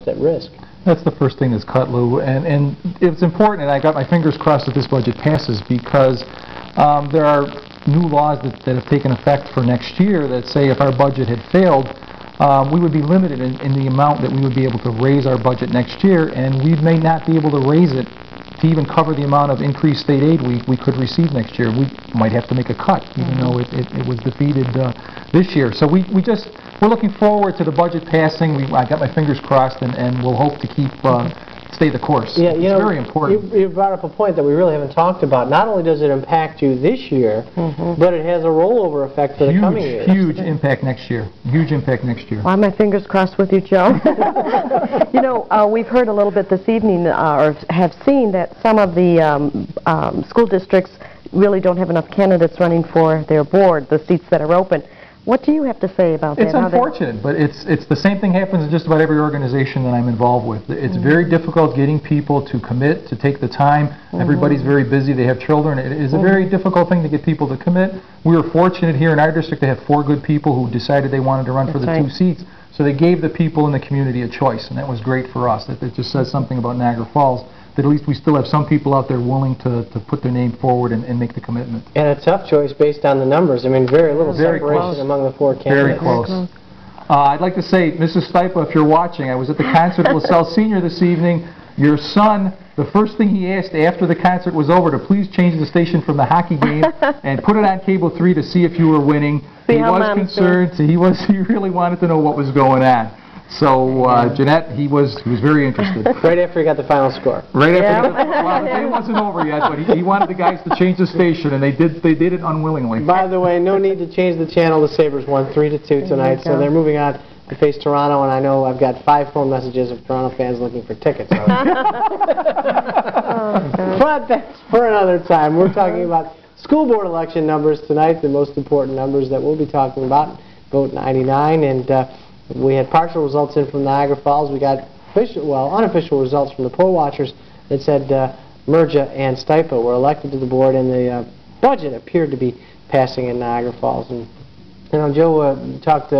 at risk. That's the first thing that's cut, Lou, and it's important, and I got my fingers crossed that this budget passes, because there are new laws that have taken effect for next year that say if our budget had failed, we would be limited in the amount that we would be able to raise our budget next year, and we may not be able to raise it to even cover the amount of increased state aid we could receive next year. We might have to make a cut, even though it was defeated this year. So we're looking forward to the budget passing. I got my fingers crossed, and we'll hope to stay the course. Yeah, it's very important. You brought up a point that we really haven't talked about. Not only does it impact you this year, but it has a rollover effect for the coming years. Huge impact next year. Huge impact next year. Well, I have my fingers crossed with you, Joe. You know, we've heard a little bit this evening, or have seen that some of the school districts really don't have enough candidates running for their board, the seats that are open. What do you have to say about that? It's unfortunate, but it's the same thing happens in just about every organization that I'm involved with. It's very difficult getting people to commit, to take the time. Everybody's very busy. They have children. It is a very difficult thing to get people to commit. We were fortunate here in our district to have 4 good people who decided they wanted to run for the 2 seats. So they gave the people in the community a choice, and that was great for us. It just says something about Niagara Falls, that at least we still have some people out there willing to put their name forward and make the commitment. And a tough choice based on the numbers. I mean, very little separation among the 4 candidates. Very close. I'd like to say, Mrs. Stipa, if you're watching, I was at the concert at LaSalle Senior this evening. Your son, the first thing he asked after the concert was over, to please change the station from the hockey game and put it on Cable 3 to see if you were winning. He was concerned. He really wanted to know what was going on. So, Jeanette, he was very interested. Right after he got the final score. Right after he got the game wasn't over yet, but he wanted the guys to change the station, and they did it unwillingly. By the way, no need to change the channel. The Sabres won 3-2 tonight, so they're moving on to face Toronto, and I know I've got 5 phone messages of Toronto fans looking for tickets. But that's for another time. We're talking about school board election numbers tonight, the most important numbers that we'll be talking about. Vote 99, and we had partial results in from Niagara Falls. We got unofficial results from the poll watchers that said Merja and Stipa were elected to the board, and the budget appeared to be passing in Niagara Falls. And you know, Joe talked